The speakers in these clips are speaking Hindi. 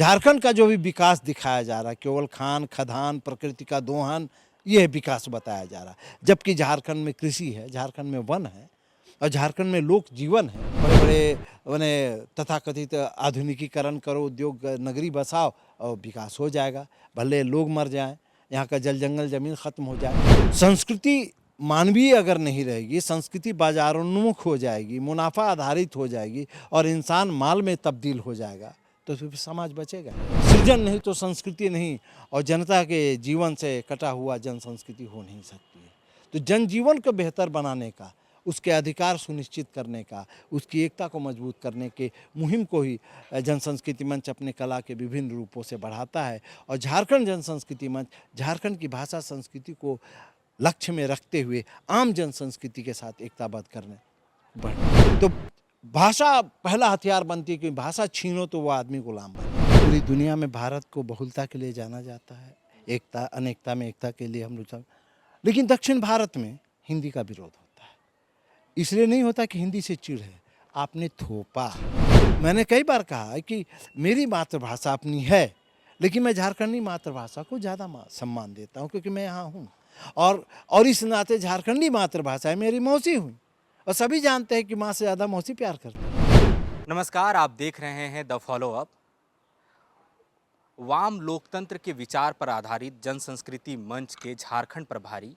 झारखंड का जो भी विकास दिखाया जा रहा है केवल खान खदान प्रकृति का दोहन ये विकास बताया जा रहा है, जबकि झारखंड में कृषि है, झारखंड में वन है और झारखंड में लोक जीवन है। बड़े बड़े मैंने तथाकथित आधुनिकीकरण करो, उद्योग नगरी बसाओ और विकास हो जाएगा, भले लोग मर जाएं, यहाँ का जल जंगल जमीन खत्म हो जाए। संस्कृति मानवीय अगर नहीं रहेगी, संस्कृति बाजारोन्मुख हो जाएगी, मुनाफा आधारित हो जाएगी और इंसान माल में तब्दील हो जाएगा तो फिर समाज बचेगा। सृजन नहीं तो संस्कृति नहीं, और जनता के जीवन से कटा हुआ जन संस्कृति हो नहीं सकती है। तो जनजीवन को बेहतर बनाने का, उसके अधिकार सुनिश्चित करने का, उसकी एकता को मजबूत करने के मुहिम को ही जन संस्कृति मंच अपने कला के विभिन्न रूपों से बढ़ाता है। और झारखंड जन संस्कृति मंच झारखंड की भाषा संस्कृति को लक्ष्य में रखते हुए आम जन संस्कृति के साथ एकताबद्ध करने बढ़। तो भाषा पहला हथियार बनती है, क्योंकि भाषा छीनो तो वो आदमी गुलाम बने। पूरी दुनिया में भारत को बहुलता के लिए जाना जाता है, एकता अनेकता में एकता के लिए हम लोग सब, लेकिन दक्षिण भारत में हिंदी का विरोध होता है। इसलिए नहीं होता कि हिंदी से चिढ़ है, आपने थोपा। मैंने कई बार कहा है कि मेरी मातृभाषा अपनी है, लेकिन मैं झारखंडी मातृभाषा को ज़्यादा सम्मान देता हूँ, क्योंकि मैं यहाँ हूँ और इस नाते झारखंडी मातृभाषा है, मेरी मौसी हुई और सभी जानते हैं कि माँ से ज़्यादा मौसी प्यार करती है। नमस्कार, आप देख रहे हैं द फॉलो अप। वाम लोकतंत्र के विचार पर आधारित जन संस्कृति मंच के झारखंड प्रभारी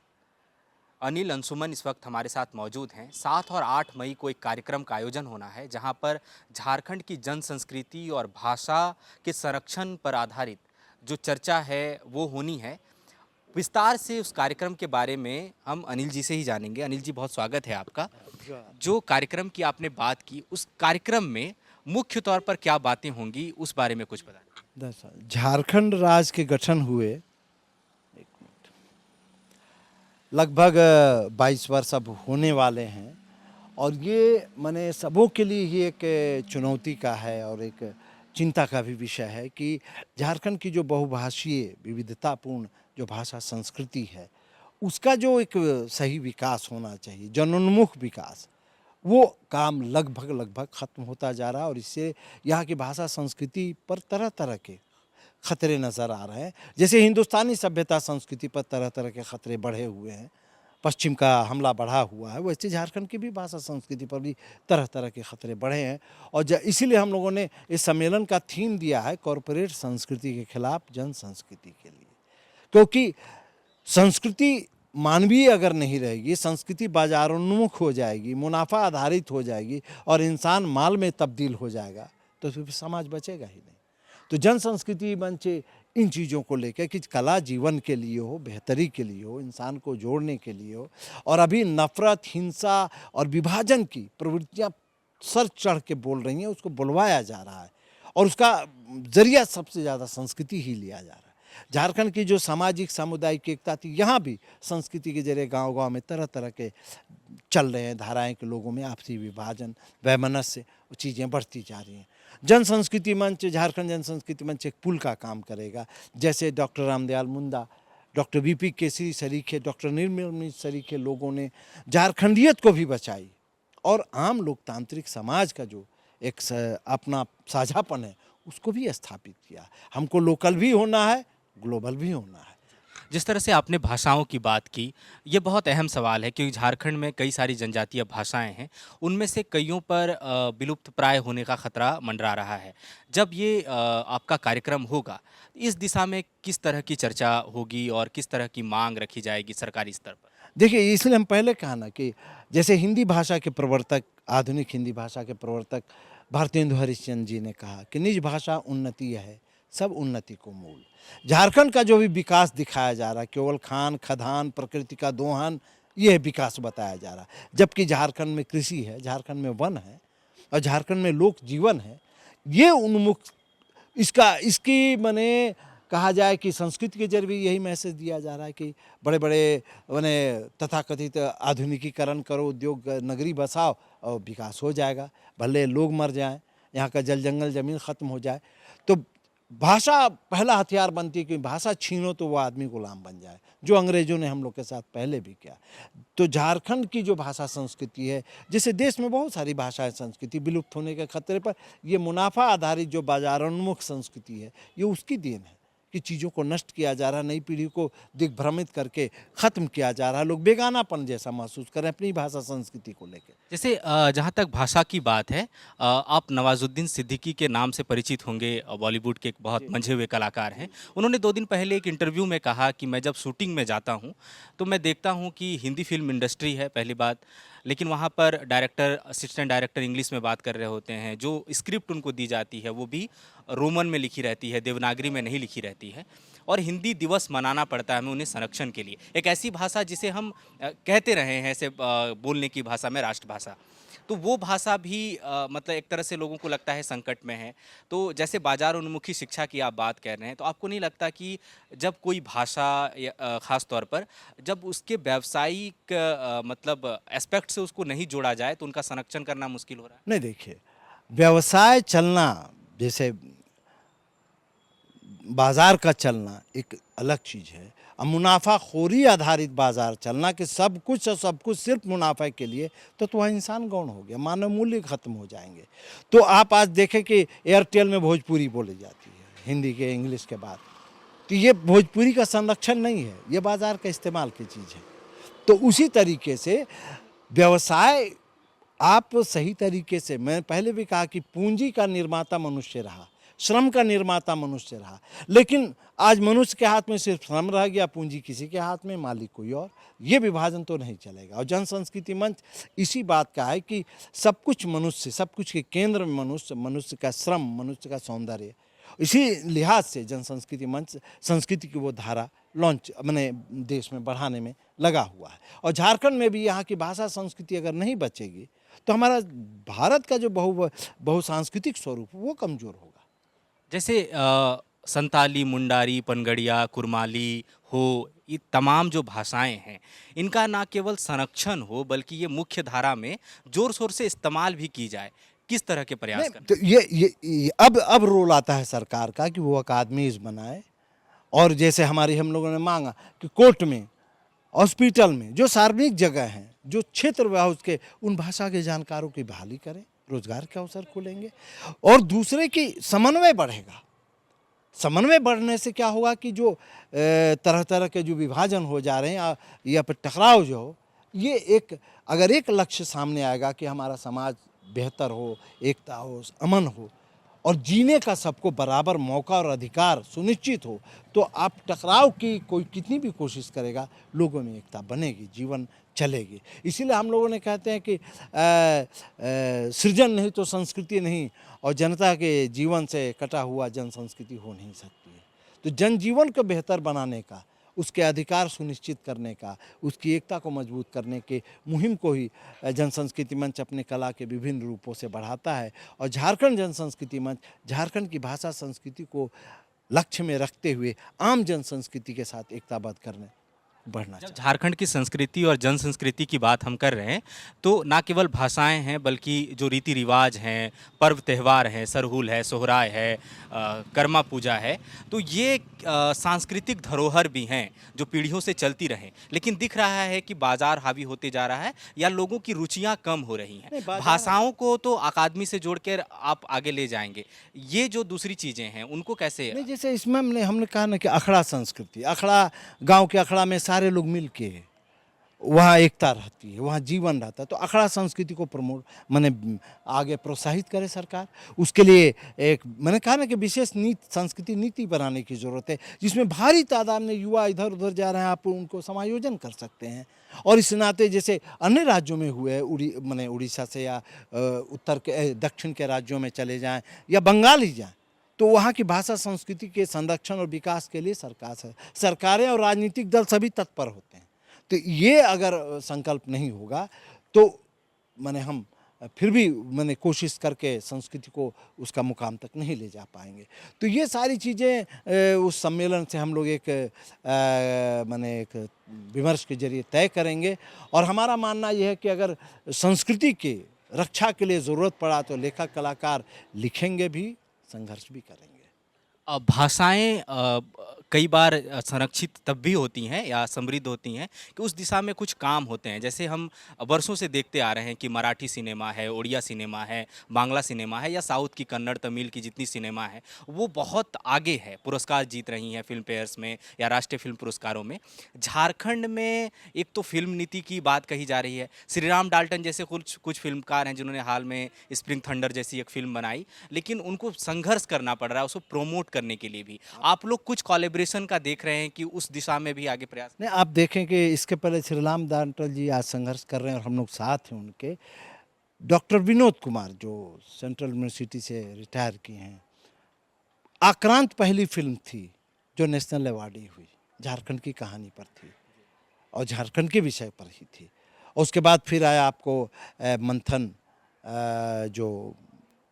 अनिल अंशुमन इस वक्त हमारे साथ मौजूद हैं। 7 और 8 मई को एक कार्यक्रम का आयोजन होना है, जहां पर झारखंड की जन संस्कृति और भाषा के संरक्षण पर आधारित जो चर्चा है वो होनी है। विस्तार से उस कार्यक्रम के बारे में हम अनिल जी से ही जानेंगे। अनिल जी, बहुत स्वागत है आपका। जो कार्यक्रम की आपने बात की, उस कार्यक्रम में मुख्य तौर पर क्या बातें होंगी, उस बारे में कुछ बताएं। झारखंड राज्य के गठन हुए लगभग 22 वर्ष अब होने वाले हैं, और ये माने सबों के लिए ही एक चुनौती का है और एक चिंता का भी विषय है कि झारखंड की जो बहुभाषीय विविधतापूर्ण जो भाषा संस्कृति है, उसका जो एक सही विकास होना चाहिए, जनोन्मुख विकास, वो काम लगभग खत्म होता जा रहा है। और इससे यहाँ की भाषा संस्कृति पर तरह तरह के खतरे नज़र आ रहे हैं। जैसे हिंदुस्तानी सभ्यता संस्कृति पर तरह तरह के खतरे बढ़े हुए हैं, पश्चिम का हमला बढ़ा हुआ है, वैसे झारखंड की भी भाषा संस्कृति पर भी तरह तरह के खतरे बढ़े हैं। और इसीलिए हम लोगों ने इस सम्मेलन का थीम दिया है कॉरपोरेट संस्कृति के खिलाफ जन संस्कृति के लिए, क्योंकि संस्कृति मानवीय अगर नहीं रहेगी, संस्कृति बाजारोन्मुख हो जाएगी, मुनाफा आधारित हो जाएगी और इंसान माल में तब्दील हो जाएगा तो फिर समाज बचेगा ही नहीं। तो जन संस्कृति मंच इन चीज़ों को लेकर कि कला जीवन के लिए हो, बेहतरी के लिए हो, इंसान को जोड़ने के लिए हो, और अभी नफरत, हिंसा और विभाजन की प्रवृत्तियाँ सर चढ़ के बोल रही हैं, उसको बुलवाया जा रहा है और उसका जरिया सबसे ज़्यादा संस्कृति ही लिया जा रहा है। झारखंड की जो सामाजिक सामुदायिक एकता थी, यहाँ भी संस्कृति के जरिए गांव-गांव में तरह तरह के चल रहे हैं धाराएं के लोगों में आपसी विभाजन, वैमनस्य, चीज़ें बढ़ती जा रही हैं। जन संस्कृति मंच, झारखंड जन संस्कृति मंच एक पुल का काम करेगा। जैसे doctor Ramdayal Munda, doctor VP Kesari सरीखे, doctor निर्मल सरीखे लोगों ने झारखंडियत को भी बचाई और आम लोकतांत्रिक समाज का जो एक अपना साझापन है उसको भी स्थापित किया। हमको लोकल भी होना है, ग्लोबल भी होना है। जिस तरह से आपने भाषाओं की बात की, ये बहुत अहम सवाल है, क्योंकि झारखंड में कई सारी जनजातीय भाषाएं हैं, उनमें से कईयों पर विलुप्त प्राय होने का खतरा मंडरा रहा है। जब ये आपका कार्यक्रम होगा, इस दिशा में किस तरह की चर्चा होगी और किस तरह की मांग रखी जाएगी सरकारी स्तर पर? देखिए, इसलिए हम पहले कहा ना कि जैसे हिंदी भाषा के प्रवर्तक, आधुनिक हिंदी भाषा के प्रवर्तक भारतेंदु हरिश्चंद्र जी ने कहा कि निज भाषा उन्नति है, सब उन्नति को मूल। झारखंड का जो भी विकास दिखाया जा रहा है केवल खान खदान प्रकृति का दोहन ये विकास बताया जा रहा है, जबकि झारखंड में कृषि है, झारखंड में वन है और झारखंड में लोक जीवन है। ये उन्मुख इसकी माने कहा जाए कि संस्कृति के जरिए यही मैसेज दिया जा रहा है कि बड़े बड़े माने तथाकथित आधुनिकीकरण करो, उद्योग नगरी बसाओ और विकास हो जाएगा, भले लोग मर जाएं, यहाँ का जल जंगल जमीन खत्म हो जाए। तो भाषा पहला हथियार बनती है कि भाषा छीनो तो वो आदमी गुलाम बन जाए, जो अंग्रेजों ने हम लोग के साथ पहले भी किया। तो झारखंड की जो भाषा संस्कृति है, जैसे देश में बहुत सारी भाषाएं संस्कृति विलुप्त होने के खतरे पर, ये मुनाफा आधारित जो बाजारोन्मुख संस्कृति है, ये उसकी देन है कि चीज़ों को नष्ट किया जा रहा, नई पीढ़ी को दिग्भ्रमित करके ख़त्म किया जा रहा, लोग बेगानापन जैसा महसूस करें अपनी भाषा संस्कृति को लेकर। जैसे जहाँ तक भाषा की बात है, आप नवाजुद्दीन सिद्दीकी के नाम से परिचित होंगे, बॉलीवुड के एक बहुत मंझे हुए कलाकार हैं। उन्होंने 2 दिन पहले एक इंटरव्यू में कहा कि मैं जब शूटिंग में जाता हूँ, तो मैं देखता हूँ कि हिंदी फ़िल्म इंडस्ट्री है पहली बात, लेकिन वहाँ पर डायरेक्टर, असिस्टेंट डायरेक्टर इंग्लिश में बात कर रहे होते हैं। जो स्क्रिप्ट उनको दी जाती है, वो भी रोमन में लिखी रहती है, देवनागरी में नहीं लिखी रहती है। और हिंदी दिवस मनाना पड़ता है हमें उन्हें संरक्षण के लिए। एक ऐसी भाषा जिसे हम कहते रहे हैं ऐसे बोलने की भाषा में राष्ट्रभाषा। तो वो भाषा भी मतलब एक तरह से लोगों को लगता है संकट में है। तो जैसे बाजार उन्मुखी शिक्षा की आप बात कर रहे हैं, तो आपको नहीं लगता कि जब कोई भाषा ख़ास तौर पर जब उसके व्यावसायिक मतलब एस्पेक्ट से उसको नहीं जोड़ा जाए तो उनका संरक्षण करना मुश्किल हो रहा है? नहीं, देखिए, व्यवसाय चलना, जैसे बाजार का चलना एक अलग चीज़ है, अब मुनाफाखोरी आधारित बाजार चलना कि सब कुछ और सब कुछ सिर्फ मुनाफे के लिए, तो वह इंसान गौण हो गया, मानव मूल्य खत्म हो जाएंगे। तो आप आज देखें कि एयरटेल में भोजपुरी बोली जाती है हिंदी के इंग्लिश के बाद, तो ये भोजपुरी का संरक्षण नहीं है, ये बाजार का इस्तेमाल की चीज़ है। तो उसी तरीके से व्यवसाय आप सही तरीके से, मैं पहले भी कहा कि पूंजी का निर्माता मनुष्य रहा, श्रम का निर्माता मनुष्य रहा, लेकिन आज मनुष्य के हाथ में सिर्फ श्रम रह गया, पूंजी किसी के हाथ में, मालिक कोई और। ये विभाजन तो नहीं चलेगा। और जन संस्कृति मंच इसी बात का है कि सब कुछ मनुष्य, सब कुछ के केंद्र में मनुष्य, मनुष्य का श्रम, मनुष्य का सौंदर्य। इसी लिहाज से जन संस्कृति मंच संस्कृति की वो धारा लॉन्च मैंने देश में बढ़ाने में लगा हुआ है। और झारखंड में भी यहाँ की भाषा संस्कृति अगर नहीं बचेगी तो हमारा भारत का जो बहुसांस्कृतिक स्वरूप वो कमज़ोर होगा। जैसे संताली, मुंडारी, पनगड़िया, कुरमाली हो, ये तमाम जो भाषाएं हैं, इनका ना केवल संरक्षण हो बल्कि ये मुख्य धारा में जोर शोर से इस्तेमाल भी की जाए। किस तरह के प्रयास नहीं, करना? तो ये अब रोल आता है सरकार का कि वो अकादमीज बनाए, और जैसे हम लोगों ने मांगा कि कोर्ट में, हॉस्पिटल में, जो सार्वजनिक जगह हैं, जो क्षेत्र वह उसके, उन भाषा के जानकारों की बहाली करें, रोजगार के अवसर खुलेंगे। और दूसरे की समन्वय बढ़ेगा। समन्वय बढ़ने से क्या होगा कि जो तरह तरह के जो विभाजन हो जा रहे हैं या फिर टकराव जो हो, ये अगर एक लक्ष्य सामने आएगा कि हमारा समाज बेहतर हो, एकता हो, अमन हो और जीने का सबको बराबर मौका और अधिकार सुनिश्चित हो, तो आप टकराव की कोई कितनी भी कोशिश करेगा, लोगों में एकता बनेगी, जीवन चलेगी। इसीलिए हम लोगों ने कहते हैं कि सृजन नहीं तो संस्कृति नहीं, और जनता के जीवन से कटा हुआ जन संस्कृति हो नहीं सकती है। तो जनजीवन को बेहतर बनाने का, उसके अधिकार सुनिश्चित करने का, उसकी एकता को मजबूत करने के मुहिम को ही जन संस्कृति मंच अपने कला के विभिन्न रूपों से बढ़ाता है। और झारखंड जन संस्कृति मंच झारखंड की भाषा संस्कृति को लक्ष्य में रखते हुए आम जन संस्कृति के साथ एकताबद्ध करने बढ़ना जब चाहिए। झारखंड की संस्कृति और जन संस्कृति की बात हम कर रहे हैं, तो ना केवल भाषाएं हैं बल्कि जो रीति रिवाज हैं, पर्व त्यौहार हैं, सरहुल है, सोहराय है, कर्मा पूजा है, तो ये सांस्कृतिक धरोहर भी हैं जो पीढ़ियों से चलती रहें। लेकिन दिख रहा है कि बाजार हावी होते जा रहा है या लोगों की रुचियां कम हो रही हैं। नहीं, बाजार- भाषाओं को तो अकादमी से जोड़कर आप आगे ले जाएंगे, ये जो दूसरी चीज़ें हैं उनको कैसे? नहीं, जैसे इसमें हमने कहा ना कि अखड़ा संस्कृति, अखड़ा, गांव के अखड़ा में सारे लोग मिल के, वहाँ एकता रहती है, वहाँ जीवन रहता है। तो अखड़ा संस्कृति को प्रमोट माने आगे प्रोत्साहित करे सरकार। उसके लिए एक मैंने कहा ना कि विशेष संस्कृति नीति बनाने की ज़रूरत है, जिसमें भारी तादाद में युवा इधर उधर जा रहे हैं, आप उनको समायोजन कर सकते हैं। और इस नाते जैसे अन्य राज्यों में हुए, उड़ीसा से या दक्षिण के राज्यों में चले जाएँ या बंगाल ही जाएँ, तो वहाँ की भाषा संस्कृति के संरक्षण और विकास के लिए सरकारें और राजनीतिक दल सभी तत्पर होते हैं। तो ये अगर संकल्प नहीं होगा तो हम फिर भी कोशिश करके संस्कृति को उसका मुकाम तक नहीं ले जा पाएंगे। तो ये सारी चीज़ें उस सम्मेलन से हम लोग एक विमर्श के जरिए तय करेंगे। और हमारा मानना यह है कि अगर संस्कृति के रक्षा के लिए ज़रूरत पड़ा तो लेखक कलाकार लिखेंगे भी, संघर्ष भी करेंगे। भाषाएं कई बार संरक्षित तब भी होती हैं या समृद्ध होती हैं कि उस दिशा में कुछ काम होते हैं। जैसे हम वर्षों से देखते आ रहे हैं कि मराठी सिनेमा है, उड़िया सिनेमा है, बांग्ला सिनेमा है या साउथ की कन्नड़, तमिल की जितनी सिनेमा है, वो बहुत आगे है, पुरस्कार जीत रही हैं फिल्म फेयर्स में या राष्ट्रीय फिल्म पुरस्कारों में। झारखंड में एक तो फिल्म नीति की बात कही जा रही है। श्री राम डाल्टन जैसे कुछ कुछ फिल्मकार हैं जिन्होंने हाल में स्प्रिंग थंडर जैसी एक फिल्म बनाई, लेकिन उनको संघर्ष करना पड़ रहा है उसको प्रोमोट करने के लिए भी। आप लोग कुछ कोलैबोरेशन का देख रहे हैं कि उस दिशा में भी आगे प्रयास? नहीं, आप देखें कि इसके पहले श्रीराम दांटल जी आज संघर्ष कर रहे हैं और हम लोग साथ हैं उनके। डॉक्टर विनोद कुमार जो सेंट्रल यूनिवर्सिटी से रिटायर किए हैं, आक्रांत पहली फिल्म थी जो नेशनल अवार्डी हुई, झारखंड की कहानी पर थी और झारखंड के विषय पर ही थी। और उसके बाद फिर आया आपको मंथन, जो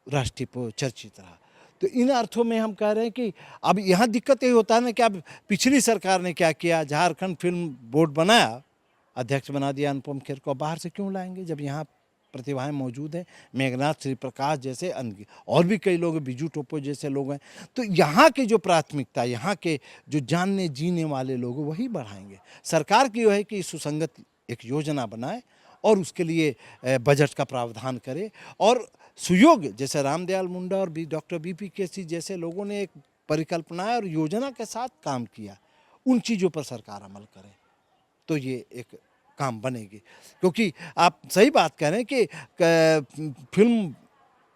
राष्ट्रीय चर्चित रहा। तो इन अर्थों में हम कह रहे हैं कि अब यहाँ दिक्कत यही होता है ना कि अब पिछली सरकार ने क्या किया, झारखंड फिल्म बोर्ड बनाया, अध्यक्ष बना दिया अनुपम खेर को। बाहर से क्यों लाएंगे जब यहाँ प्रतिभाएं मौजूद हैं? मेघनाथ, श्री प्रकाश जैसे और भी कई लोग, बिजू टोपो जैसे लोग हैं। तो यहाँ की जो प्राथमिकता, यहाँ के जो जानने जीने वाले लोग वही बढ़ाएंगे। सरकार की जो है कि सुसंगत एक योजना बनाए और उसके लिए बजट का प्रावधान करे और सुयोग्य, जैसे रामदयाल मुंडा और डॉक्टर बीपी केसी जैसे लोगों ने एक परिकल्पना और योजना के साथ काम किया, उन चीज़ों पर सरकार अमल करे तो ये एक काम बनेगी। क्योंकि आप सही बात कह रहे हैं कि फिल्म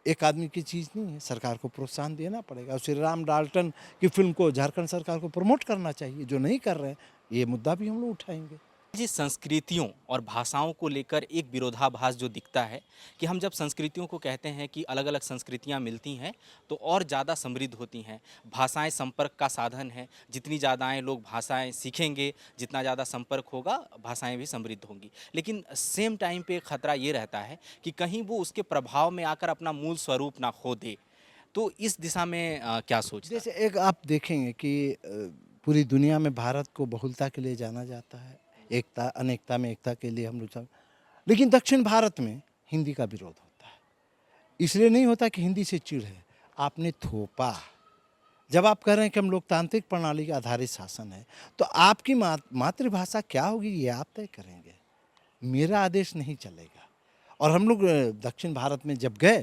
एक आदमी की चीज़ नहीं है, सरकार को प्रोत्साहन देना पड़ेगा। और श्री राम डाल्टन की फिल्म को झारखंड सरकार को प्रमोट करना चाहिए, जो नहीं कर रहे हैं। ये मुद्दा भी हम लोग उठाएंगे। जी, संस्कृतियों और भाषाओं को लेकर एक विरोधाभास जो दिखता है कि हम जब संस्कृतियों को कहते हैं कि अलग अलग संस्कृतियां मिलती हैं तो और ज़्यादा समृद्ध होती हैं। भाषाएं संपर्क का साधन है, जितनी ज़्यादा लोग भाषाएं सीखेंगे, जितना ज़्यादा संपर्क होगा, भाषाएं भी समृद्ध होंगी। लेकिन सेम टाइम पे खतरा ये रहता है कि कहीं वो उसके प्रभाव में आकर अपना मूल स्वरूप ना खो दे। तो इस दिशा में क्या सोचते हैं? जैसे एक आप देखेंगे कि पूरी दुनिया में भारत को बहुलता के लिए जाना जाता है, एकता अनेकता में एकता के लिए हम लोग सब। लेकिन दक्षिण भारत में हिंदी का विरोध होता है। इसलिए नहीं होता कि हिंदी से चिढ़ है, आपने थोपा। जब आप कह रहे हैं कि हम लोकतांत्रिक प्रणाली के आधारित शासन है, तो आपकी मातृभाषा क्या होगी ये आप तय करेंगे, मेरा आदेश नहीं चलेगा। और हम लोग दक्षिण भारत में जब गए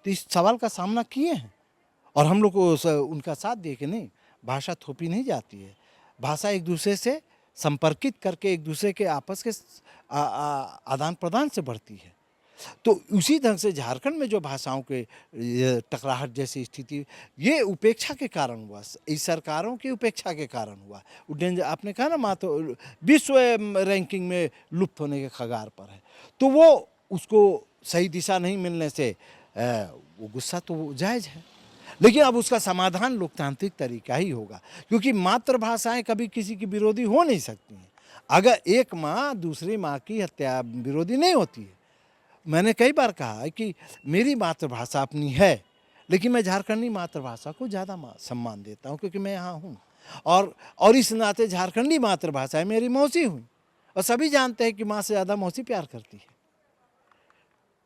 तो इस सवाल का सामना किए हैं और हम लोग को उनका साथ दिए कि नहीं, भाषा थोपी नहीं जाती है, भाषा एक दूसरे से संपर्कित करके एक दूसरे के आपस के आदान प्रदान से बढ़ती है। तो उसी ढंग से झारखंड में जो भाषाओं के ये टकराहट जैसी स्थिति, ये उपेक्षा के कारण हुआ, इस सरकारों की उपेक्षा के कारण हुआ। आपने कहा ना, माँ तो विश्व रैंकिंग में लुप्त होने के कगार पर है। तो वो उसको सही दिशा नहीं मिलने से वो गुस्सा तो जायज़ है, लेकिन अब उसका समाधान लोकतांत्रिक तरीका ही होगा। क्योंकि मातृभाषाएं कभी किसी की विरोधी हो नहीं सकती हैं। अगर एक माँ दूसरी माँ की हत्या विरोधी नहीं होती है। मैंने कई बार कहा है कि मेरी मातृभाषा अपनी है, लेकिन मैं झारखंडी मातृभाषा को ज़्यादा सम्मान देता हूँ क्योंकि मैं यहाँ हूँ और इस नाते झारखंडी मातृभाषा है मेरी मौसी हुई। और सभी जानते हैं कि माँ से ज़्यादा मौसी प्यार करती है।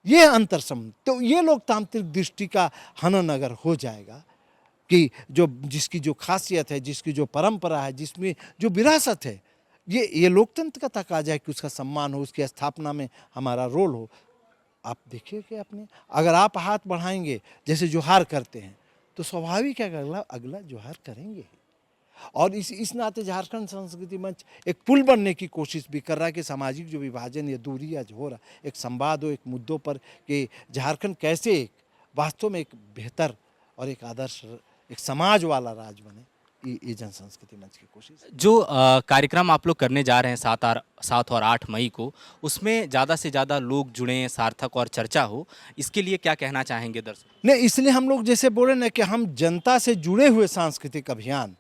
ये अंतर समझ, तो ये लोकतांत्रिक दृष्टि का हनन अगर हो जाएगा कि जिसकी जो खासियत है, जिसकी जो परंपरा है, जिसमें जो विरासत है, ये लोकतंत्र का तकाजा है कि उसका सम्मान हो, उसकी स्थापना में हमारा रोल हो। आप देखिए कि अपने अगर आप हाथ बढ़ाएंगे जैसे जोहार करते हैं तो स्वाभाविक है अगला अगला जोहार करेंगे। और इस नाते झारखंड संस्कृति मंच एक पुल बनने की कोशिश भी कर रहा है कि सामाजिक जो विभाजन या दूरी या जो हो रहा, एक संवाद हो एक मुद्दों पर कि झारखंड कैसे एक वास्तव में एक बेहतर और एक आदर्श एक समाज वाला राज्य बने। ये जन संस्कृति मंच की कोशिश है। जो कार्यक्रम आप लोग करने जा रहे हैं 7 और 8 मई को, उसमें ज़्यादा से ज़्यादा लोग जुड़ें, सार्थक और चर्चा हो, इसके लिए क्या कहना चाहेंगे दर्शक? नहीं, इसलिए हम लोग जैसे बोले ना कि हम जनता से जुड़े हुए सांस्कृतिक अभियान,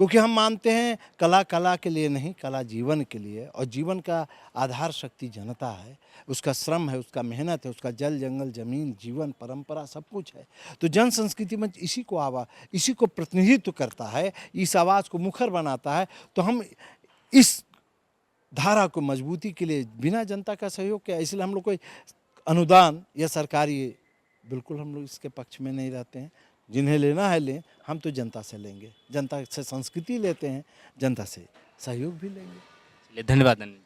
क्योंकि हम मानते हैं कला कला के लिए नहीं, कला जीवन के लिए, और जीवन का आधार शक्ति जनता है, उसका श्रम है, उसका मेहनत है, उसका जल जंगल जमीन जीवन परंपरा सब कुछ है। तो जन संस्कृति मंच इसी को प्रतिनिधित्व करता है, इस आवाज़ को मुखर बनाता है। तो हम इस धारा को मजबूती के लिए बिना जनता का सहयोग किया, इसलिए हम लोग कोई अनुदान या सरकारी बिल्कुल हम लोग इसके पक्ष में नहीं रहते हैं। जिन्हें लेना है लें, हम तो जनता से लेंगे, जनता से संस्कृति लेते हैं, जनता से सहयोग भी लेंगे। चलिए, धन्यवाद अनिल जी।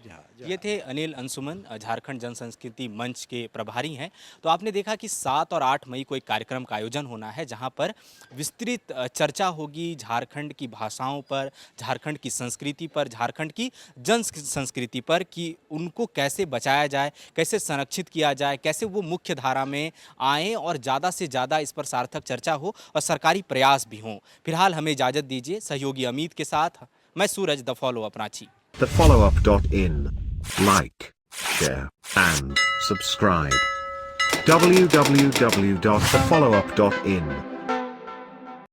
जी हाँ, जी ये थे अनिल अंशुमन, झारखंड जन संस्कृति मंच के प्रभारी हैं। तो आपने देखा कि 7 और 8 मई को एक कार्यक्रम का आयोजन होना है जहां पर विस्तृत चर्चा होगी झारखंड की भाषाओं पर, झारखंड की संस्कृति पर, झारखंड की जन संस्कृति पर कि उनको कैसे बचाया जाए, कैसे संरक्षित किया जाए, कैसे वो मुख्य धारा में आएँ और ज़्यादा से ज़्यादा इस पर सार्थक चर्चा हो और सरकारी प्रयास भी हों। फिलहाल हमें इजाज़त दीजिए। सहयोगी अमित के साथ मैं Suraj, the follow up Ranchi. TheFollowUp.in. Like, share, and subscribe. www.thefollowup.in